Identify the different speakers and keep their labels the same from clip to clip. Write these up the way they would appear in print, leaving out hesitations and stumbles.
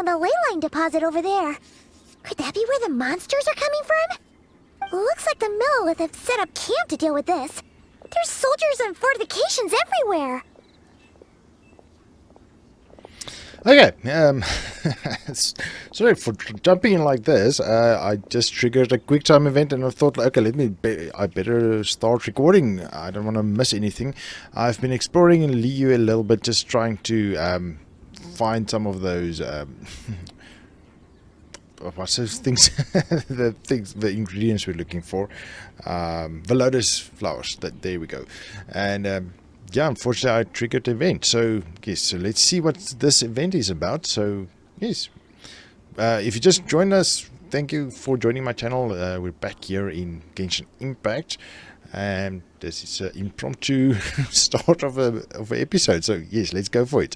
Speaker 1: around the leyline deposit over there. Could that be where the monsters are coming from? Looks like the Millelith have set up camp to deal with this. There's soldiers and fortifications everywhere.
Speaker 2: Okay, sorry for jumping in like this. I just triggered a quick time event and I thought, okay, I better start recording. I don't want to miss anything. I've been exploring in Liu a little bit, just trying to find some of those what's those things? the ingredients we're looking for. The lotus flowers. There we go. And yeah, unfortunately I triggered the event. So yes, so let's see what this event is about. So yes, if you just joined us, thank you for joining my channel. We're back here in Genshin Impact, and this is an impromptu start of an episode. So yes, let's go for it.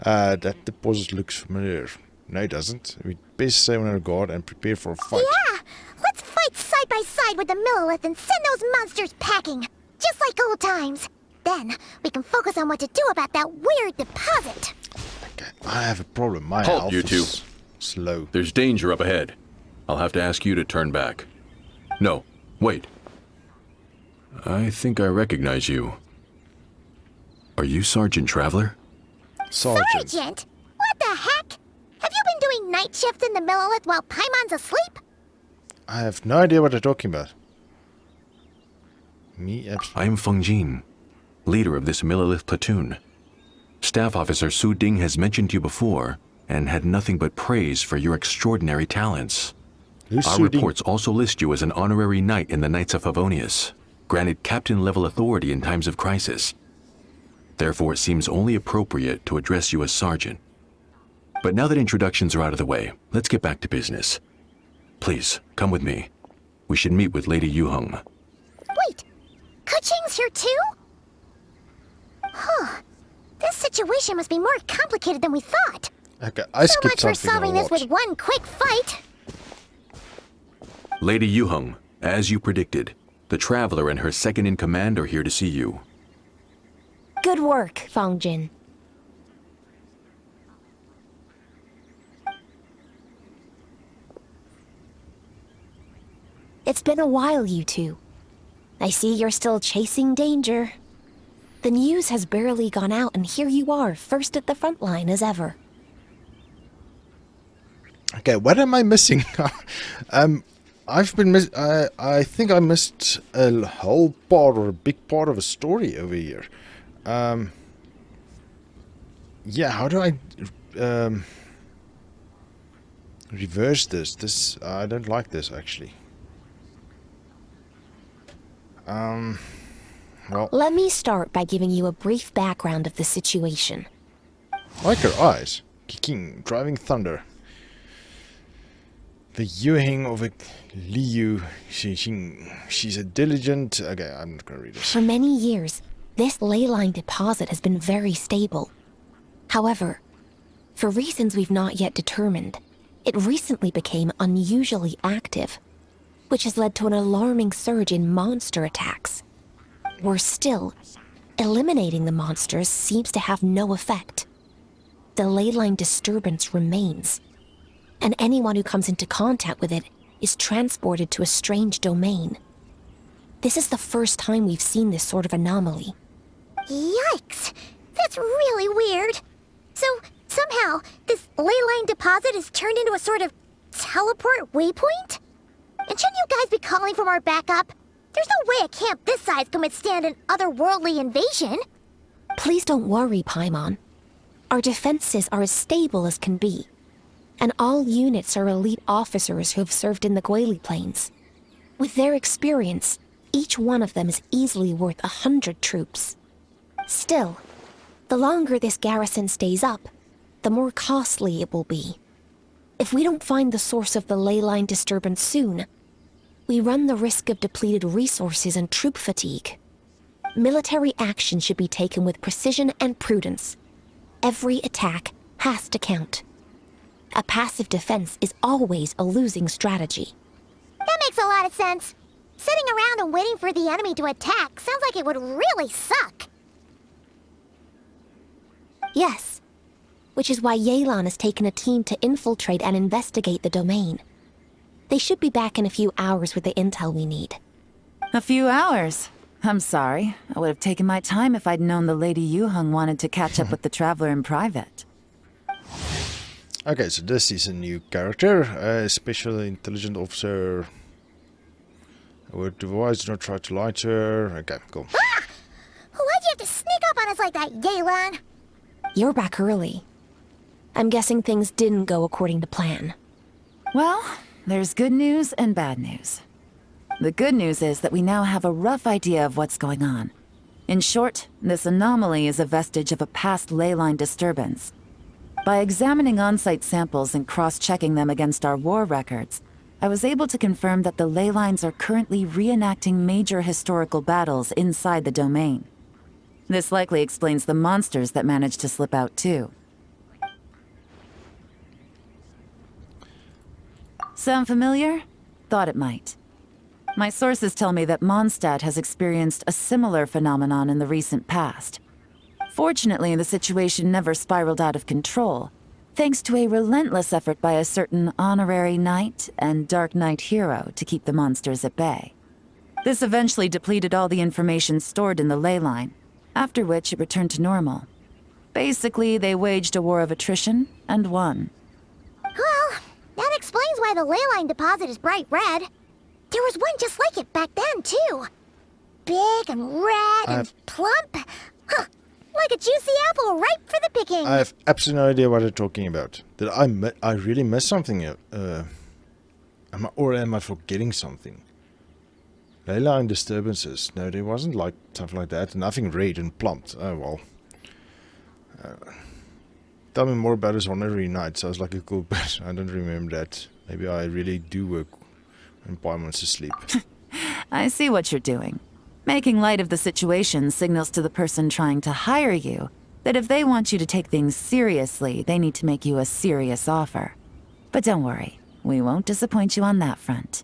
Speaker 2: That deposit looks familiar. No, it doesn't. We best stay on our guard and prepare for a fight.
Speaker 1: Yeah, let's fight side by side with the Millelith and send those monsters packing, just like old times. Then we can focus on what to do about that weird deposit.
Speaker 2: Okay, I have a problem. My
Speaker 3: Halt,
Speaker 2: health
Speaker 3: you two.
Speaker 2: is slow.
Speaker 3: There's danger up ahead. I'll have to ask you to turn back. No, wait. I think I recognize you. Are you Sergeant Traveler?
Speaker 1: Sergeant? What the heck? Have you been doing night shift in the Millelith while Paimon's asleep?
Speaker 2: I have no idea what they're talking about.
Speaker 3: I am Feng Jin, leader of this Millelith platoon. Staff Officer Su Ding has mentioned you before and had nothing but praise for your extraordinary talents. Our reports also list you as an honorary knight in the Knights of Favonius, granted captain-level authority in times of crisis. Therefore, it seems only appropriate to address you as Sergeant. But now that introductions are out of the way, let's get back to business. Please, come with me. We should meet with Lady Yuheng.
Speaker 1: Wait, Keqing's here too? Huh. This situation must be more complicated than we thought.
Speaker 2: Okay, I skipped
Speaker 1: so much for
Speaker 2: something.
Speaker 1: solving this with one quick fight.
Speaker 3: Lady Yuheng, as you predicted, the Traveler and her second-in-command are here to see you.
Speaker 4: Good work, Feng Jin. It's been a while, you two. I see you're still chasing danger. The news has barely gone out, and here you are, first at the front line as ever.
Speaker 2: Okay, what am I missing? I've been I think I missed a whole part or a big part of a story over here. Yeah, how do I reverse this? I don't like this actually. Well,
Speaker 4: Let me start by giving you a brief background of the situation.
Speaker 2: like her eyes. Keqing, driving thunder. The Yuheng of a Liu Xixing. She's a diligent... Okay, I'm not gonna read this.
Speaker 4: For many years, this leyline deposit has been very stable. However, for reasons we've not yet determined, it recently became unusually active, which has led to an alarming surge in monster attacks. Worse still, eliminating the monsters seems to have no effect. The leyline disturbance remains, and anyone who comes into contact with it is transported to a strange domain. This is the first time we've seen this sort of anomaly.
Speaker 1: Yikes! That's really weird. So, somehow, this leyline deposit is turned into a sort of teleport waypoint? And shouldn't you guys be calling for more backup? There's no way a camp this size can withstand an otherworldly invasion.
Speaker 4: Please don't worry, Paimon. Our defenses are as stable as can be, and all units are elite officers who have served in the Guili Plains. With their experience, each one of them is easily worth 100 troops. Still, the longer this garrison stays up, the more costly it will be. If we don't find the source of the leyline disturbance soon, we run the risk of depleted resources and troop fatigue. Military action should be taken with precision and prudence. Every attack has to count. A passive defense is always a losing strategy.
Speaker 1: That makes a lot of sense. Sitting around and waiting for the enemy to attack sounds like it would really suck.
Speaker 4: Yes, which is why Yelan has taken a team to infiltrate and investigate the domain. They should be back in a few hours with the intel we need.
Speaker 5: A few hours? I'm sorry. I would have taken my time if I'd known the Lady Yuheng wanted to catch up with the Traveler in private.
Speaker 2: Okay, so this is a new character, Special Intelligent Officer. Word to voice, do not try to lie to her. Okay, cool.
Speaker 1: Ah! Why'd you have to sneak up on us like that, Yelan?
Speaker 4: You're back early. I'm guessing things didn't go according to plan.
Speaker 5: Well, there's good news and bad news. The good news is that we now have a rough idea of what's going on. In short, this anomaly is a vestige of a past ley line disturbance. By examining on-site samples and cross-checking them against our war records, I was able to confirm that the ley lines are currently reenacting major historical battles inside the domain. This likely explains the monsters that managed to slip out too. Sound familiar? Thought it might. My sources tell me that Mondstadt has experienced a similar phenomenon in the recent past. Fortunately, the situation never spiraled out of control, thanks to a relentless effort by a certain honorary knight and Dark Knight hero to keep the monsters at bay. This eventually depleted all the information stored in the ley line, after which it returned to normal. Basically, they waged a war of attrition and won.
Speaker 1: Well, that explains why the ley line deposit is bright red. There was one just like it back then, too. Big and red and plump. Huh. Like a juicy apple ripe for the picking.
Speaker 2: I have absolutely no idea what they're talking about. Did I really miss something? Am I forgetting something? Ley line disturbances. No, there wasn't like something like that. Nothing red and plumped. Oh well. Tell me more about his honorary knight. Sounds like a cool person. I don't remember that. Maybe I really do work when Paimon's asleep.
Speaker 5: I see what you're doing. Making light of the situation signals to the person trying to hire you that if they want you to take things seriously, they need to make you a serious offer. But don't worry, we won't disappoint you on that front.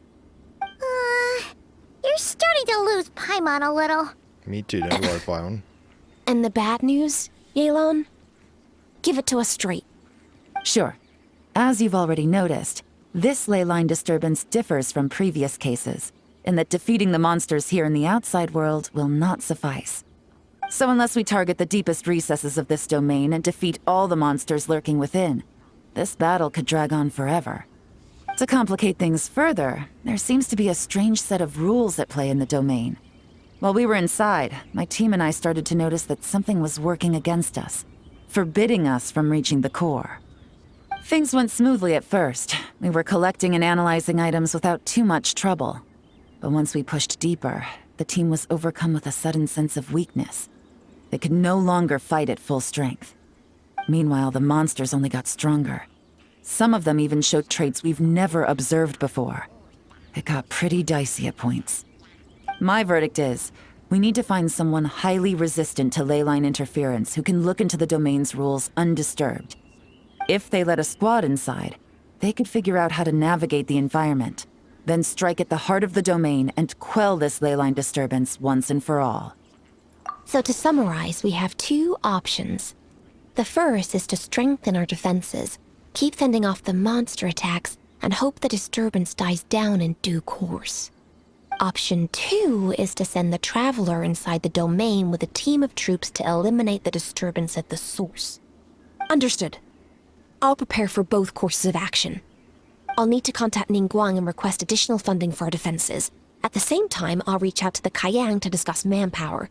Speaker 1: You're starting to lose Paimon a little.
Speaker 2: Me too, don't worry, Paimon.
Speaker 4: And the bad news, Yelan? Give it to us straight.
Speaker 5: Sure. As you've already noticed, this ley line disturbance differs from previous cases, in that defeating the monsters here in the outside world will not suffice. So unless we target the deepest recesses of this domain and defeat all the monsters lurking within, this battle could drag on forever. To complicate things further, there seems to be a strange set of rules at play in the domain. While we were inside, my team and I started to notice that something was working against us, forbidding us from reaching the core. Things went smoothly at first. We were collecting and analyzing items without too much trouble. But once we pushed deeper, the team was overcome with a sudden sense of weakness. They could no longer fight at full strength. Meanwhile, the monsters only got stronger. Some of them even showed traits we've never observed before. It got pretty dicey at points. My verdict is, we need to find someone highly resistant to ley line interference who can look into the domain's rules undisturbed. If they let a squad inside, they could figure out how to navigate the environment, then strike at the heart of the domain and quell this ley line disturbance once and for all.
Speaker 4: So to summarize, we have two options. The first is to strengthen our defenses, keep fending off the monster attacks, and hope the disturbance dies down in due course. Option 2 is to send the Traveler inside the domain with a team of troops to eliminate the disturbance at the source. Understood. I'll prepare for both courses of action. I'll need to contact Ningguang and request additional funding for our defenses. At the same time, I'll reach out to the Keqing to discuss manpower.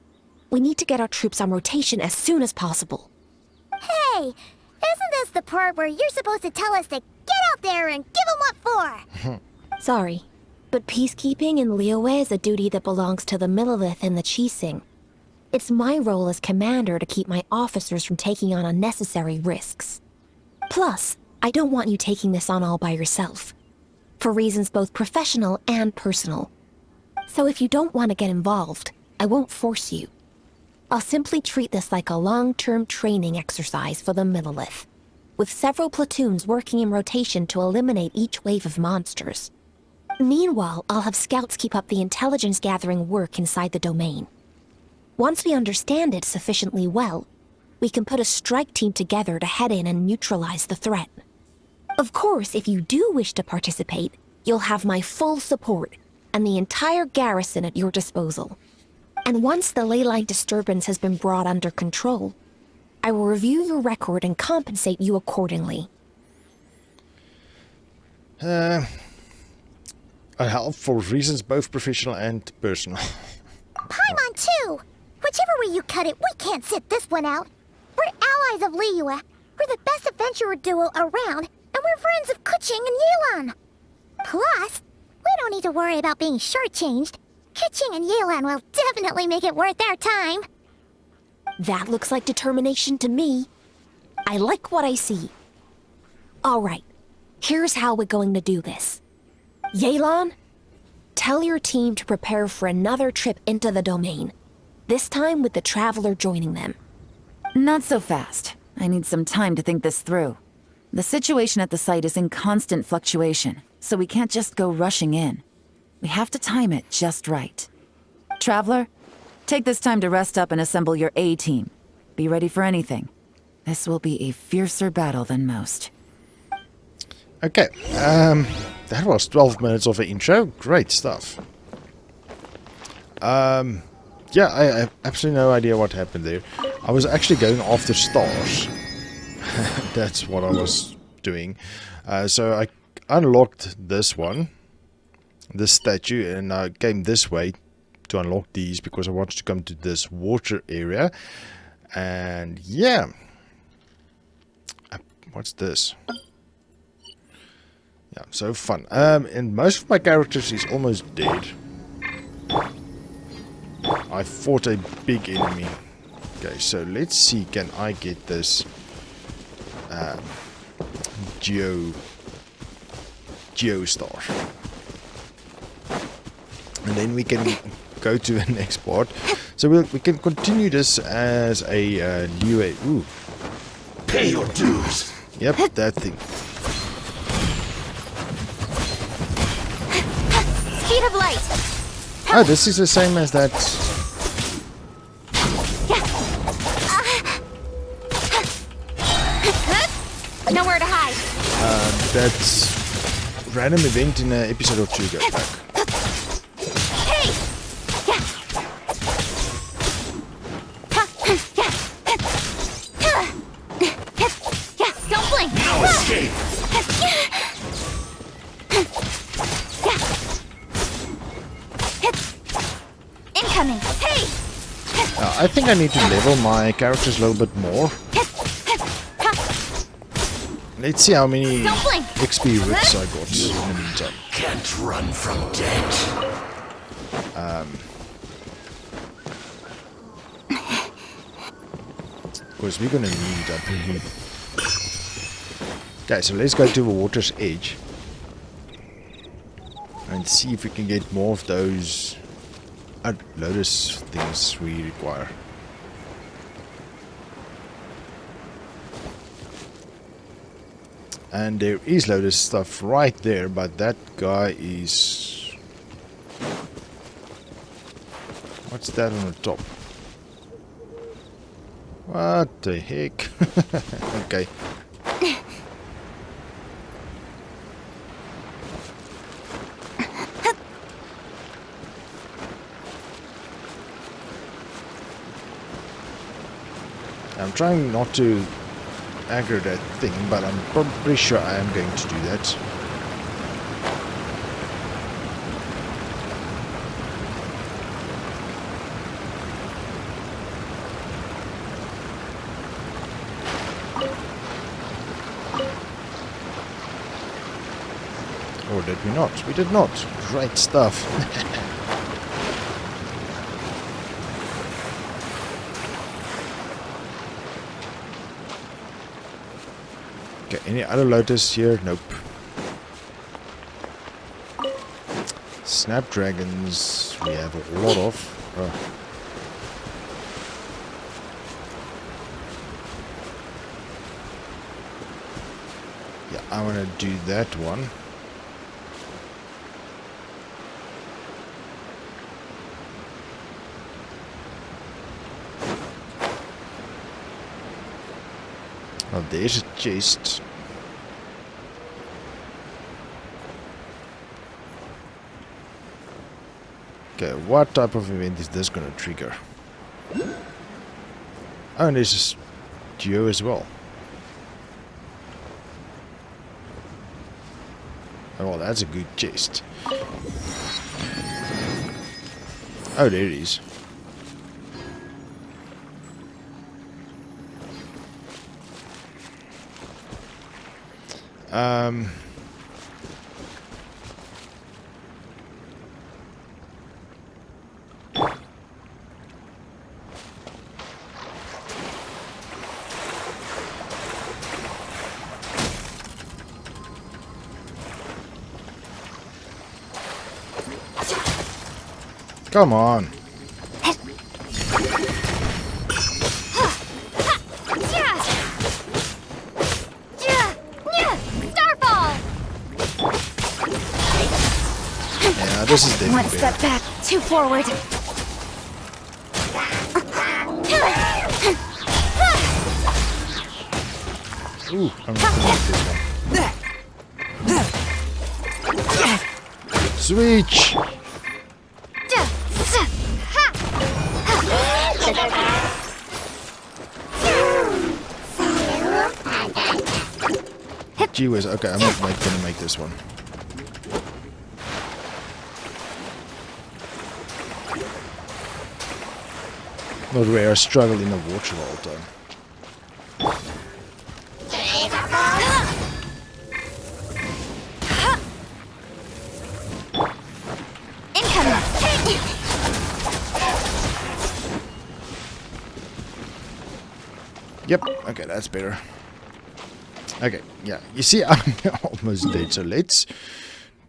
Speaker 4: We need to get our troops on rotation as soon as possible.
Speaker 1: Hey, isn't this the part where you're supposed to tell us to get out there and give them what for?
Speaker 4: Sorry, but peacekeeping in Liyue is a duty that belongs to the Millelith and the Keqing. It's my role as commander to keep my officers from taking on unnecessary risks. Plus, I don't want you taking this on all by yourself, for reasons both professional and personal. So if you don't want to get involved, I won't force you. I'll simply treat this like a long-term training exercise for the Millelith, with several platoons working in rotation to eliminate each wave of monsters. Meanwhile, I'll have scouts keep up the intelligence-gathering work inside the domain. Once we understand it sufficiently well, we can put a strike team together to head in and neutralize the threat. Of course, if you do wish to participate, you'll have my full support and the entire garrison at your disposal. And once the leyline disturbance has been brought under control, I will review your record and compensate you accordingly.
Speaker 2: I help for reasons both professional and personal.
Speaker 1: Paimon too! Whichever way you cut it, we can't sit this one out. We're allies of Liyue. We're the best adventurer duo around, and we're friends of Keqing and Yelan. Plus, we don't need to worry about being shortchanged. Keqing and Yelan will definitely make it worth their time.
Speaker 4: That looks like determination to me. I like what I see. All right, here's how we're going to do this. Yelan, tell your team to prepare for another trip into the domain. This time with the Traveler joining them.
Speaker 5: Not so fast. I need some time to think this through. The situation at the site is in constant fluctuation, so we can't just go rushing in. We have to time it just right. Traveler, take this time to rest up and assemble your A-team. Be ready for anything. This will be a fiercer battle than most.
Speaker 2: Okay, that was 12 minutes of an intro. Great stuff. Yeah, I have absolutely no idea what happened there. I was actually going after stars. That's what I was doing. So I unlocked this one, this statue, and I came this way to unlock these because I wanted to come to this water area. And yeah, what's this? Yeah, so fun. And most of my characters is almost dead. I fought a big enemy. Okay, so let's see, can I get this Geostar? And then we can go to the next part. So we can continue this as a new... Ooh.
Speaker 6: Pay your dues.
Speaker 2: Yep, that thing.
Speaker 1: Speed of light!
Speaker 2: Oh, this is the same as that.
Speaker 1: Nowhere to hide.
Speaker 2: That's random event in an episode or two ago back.
Speaker 1: Hey! Don't blink!
Speaker 6: No escape.
Speaker 1: Incoming! Hey!
Speaker 2: I think I need to level my characters a little bit more. Let's see how many
Speaker 1: Don't blink.
Speaker 2: XP rips I got in the meantime.
Speaker 6: Can't run from death.
Speaker 2: Because we're gonna need it, I believe. Okay, so let's go to the water's edge. And see if we can get more of those Lotus things we require. And there is Lotus stuff right there, but that guy is... What's that on the top? What the heck? Okay. I'm trying not to aggro that thing, but I'm pretty sure I am going to do that. Or did we not? We did not. Great stuff. Okay, any other Lotus here? Nope. Snapdragons, we have a lot of. Yeah, I want to do that one. Now there's a chest. Okay, what type of event is this gonna trigger? Oh, and there's a geo as well. Oh, well, that's a good chest. Oh, there it is. Come on.
Speaker 1: Starfall!
Speaker 2: Yeah, this is definitely
Speaker 4: One
Speaker 2: better.
Speaker 4: step back, two forward.
Speaker 2: Ooh, I'm not gonna like this one. Switch! Gee whiz, okay, I'm not gonna make this one. Not where I struggle in the water all the time. Yep, okay, that's better. Okay, yeah, you see, I'm almost dead, so let's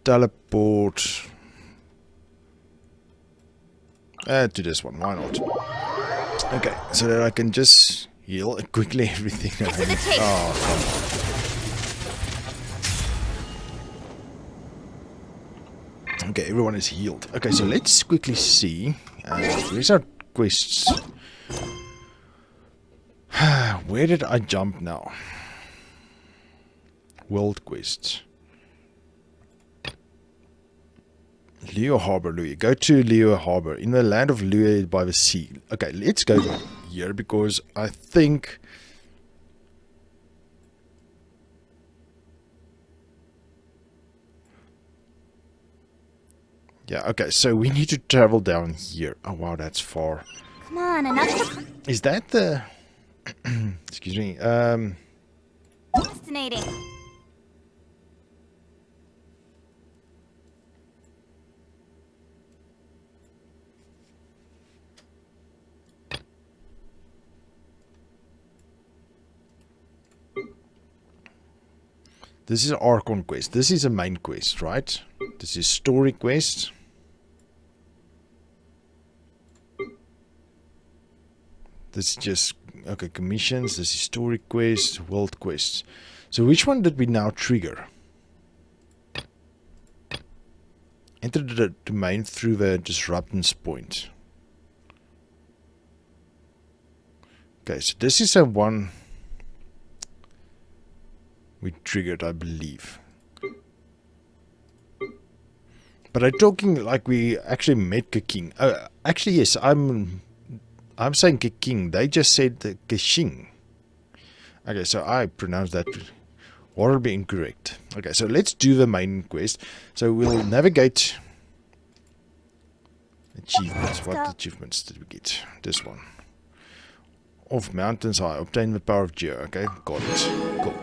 Speaker 2: teleport to this one, why not? Okay, so that I can just heal quickly everything that I need. Oh, come on. Okay, everyone is healed. Okay, so let's quickly see. Where's our quests? Where did I jump now? World quests. Leo Harbor, Louis. Go to Leo Harbor. In the land of Louis by the sea. Okay, let's go here because I think... Yeah, okay, so we need to travel down here. Oh, wow, that's far.
Speaker 1: Come on, enough.
Speaker 2: Is that the... Excuse me.
Speaker 1: Fascinating.
Speaker 2: This is Archon quest. This is a main quest, right? This is story quest. This is just, okay, commissions. This is story quest, world quests. So which one did we now trigger? Enter the domain through the disruptance point. Okay, so this is a one we triggered, I believe. But I'm talking like we actually met Keqing. Actually, yes, I'm saying Keqing. They just said Keqing. Okay, so I pronounced that horribly incorrect. Okay, so let's do the main quest. So we'll navigate. Achievements. What achievements did we get? This one. Off mountains high. Obtain the power of Geo. Okay, got it. Cool.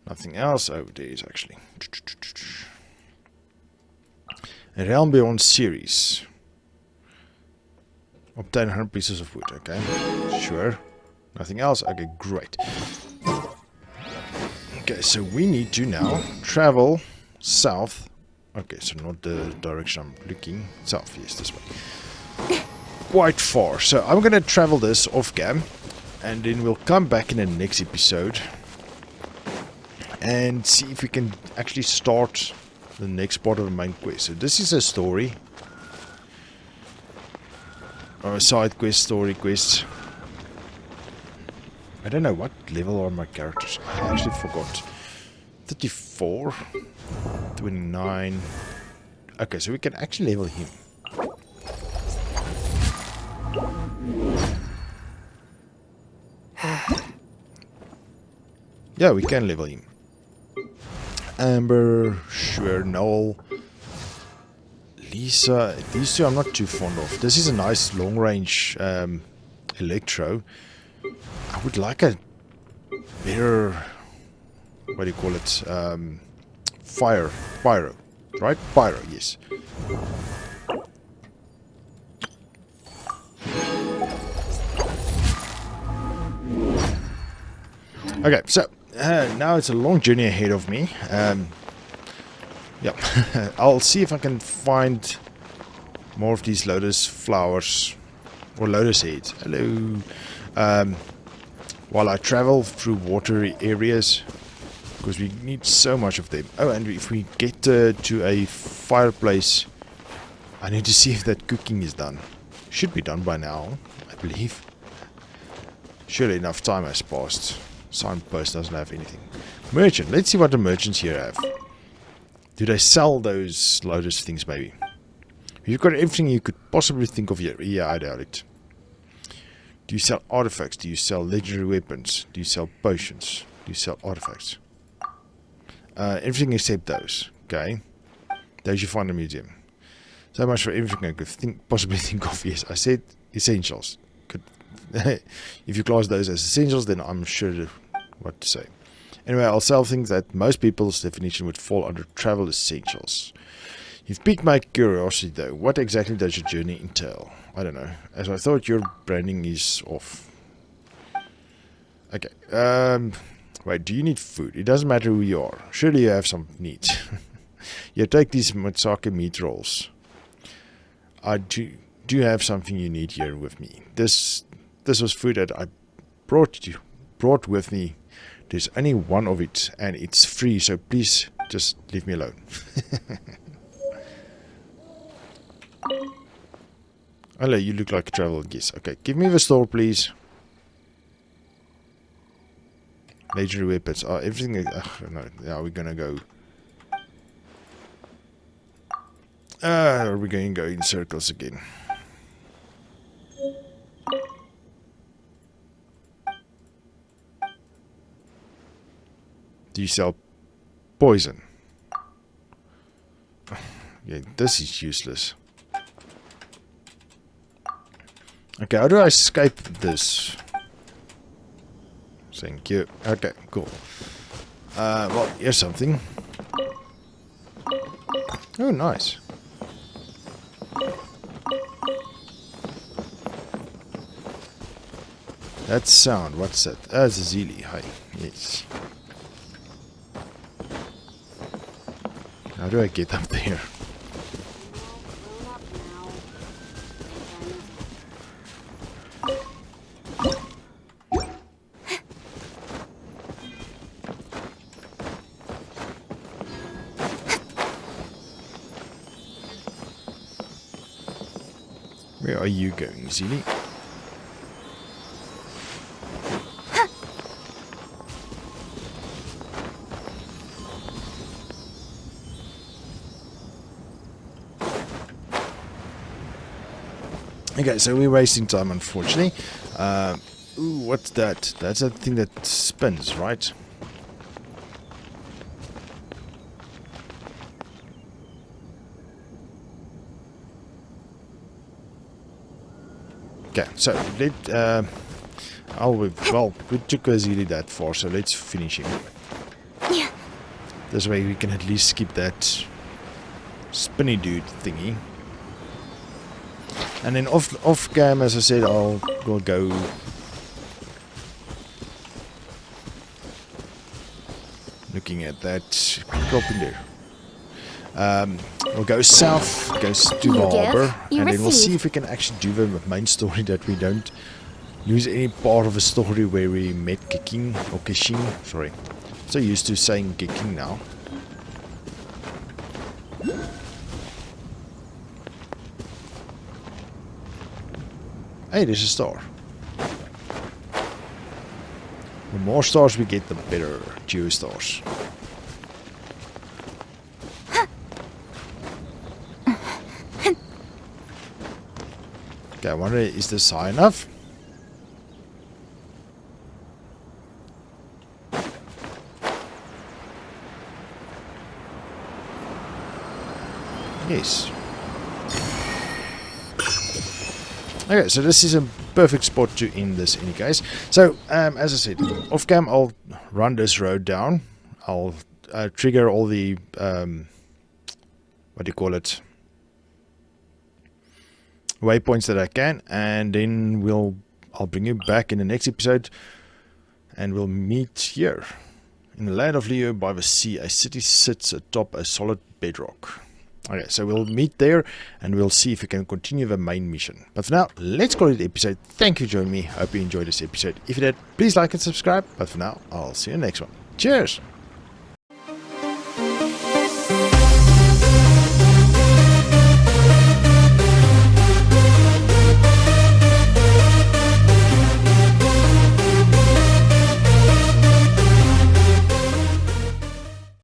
Speaker 2: Nothing else. Oh, there is actually. A Realm Beyond series. Obtain 100 pieces of wood. Okay, sure. Nothing else. Okay, great. Okay, so we need to now travel south. Okay, so not the direction I'm looking. South, yes, this way. Quite far. So I'm going to travel this off cam. And then we'll come back in the next episode. And see if we can actually start the next part of the main quest. So this is a story. Or a side quest, story quest. I don't know what level are my characters. I actually forgot. 34, 29. Okay, so we can actually level him. Yeah, we can level him. Amber, sure, Noel, Lisa. These two I'm not too fond of. This is a nice long-range Electro. I would like a better, what do you call it? Pyro, right? Pyro, yes. Okay, so now it's a long journey ahead of me. Yep, I'll see if I can find more of these lotus flowers or lotus heads. Hello. While I travel through watery areas, because we need so much of them. Oh, and if we get to a fireplace, I need to see if that cooking is done. Should be done by now, I believe. Surely enough time has passed. Signpost doesn't have anything. Merchant. Let's see what the merchants here have. Do they sell those lotus things, maybe? You've got everything you could possibly think of here. Yeah, I doubt it. Do you sell artifacts? Do you sell legendary weapons? Do you sell potions? Do you sell artifacts? Everything except those. Okay. Those you find in the museum. So much for everything I could possibly think of. Yes, I said essentials. Could if you class those as essentials, then I'm sure what to say. Anyway, I'll sell things that most people's definition would fall under travel essentials. You've piqued my curiosity though. What exactly does your journey entail? I don't know. As I thought, your branding is off. Okay. Wait, do you need food? It doesn't matter who you are. Surely you have some needs. Yeah, take these Matsake meat rolls. I do have something you need here with me. This was food that I brought with me. There's only one of it, and it's free, so please just leave me alone. Hello, you look like a travel guest. Okay, give me the store, please. Legendary weapons. Oh, everything. No, now we're gonna go. Are we going to go in circles again? Do you sell poison? Yeah, this is useless. Okay, how do I escape this? Thank you. Okay, cool. Well, here's something. Oh, nice. That sound, what's that? That's a Zili. Hi. Yes. How do I get up there? Where are you going, Zili? Okay, so we're wasting time, unfortunately. Ooh, what's that? That's that thing that spins, right? Okay, so well, we took Zili that far, so let's finish him.
Speaker 1: Yeah.
Speaker 2: This way we can at least skip that spinny dude thingy. And then off cam, as I said, we'll go looking at that crop in there. We'll go south, go to the harbor, and then we'll see if we can actually do the main story, that we don't lose any part of the story where we met Keqing, or Keqing, sorry. So used to saying Keqing now. Hey, there's a star. The more stars we get, the better geostars. Okay, I wonder, is this high enough? Yes. Okay, so this is a perfect spot to end this in any case. So, as I said, off cam I'll run this road down. I'll trigger all the, what do you call it, waypoints that I can, and then I'll bring you back in the next episode, and we'll meet here. In the land of Leo by the sea, a city sits atop a solid bedrock. Okay, so we'll meet there, and we'll see if we can continue the main mission. But for now, let's call it the episode. Thank you for joining me. Hope you enjoyed this episode. If you did, please like and subscribe. But for now, I'll see you in the next one. Cheers!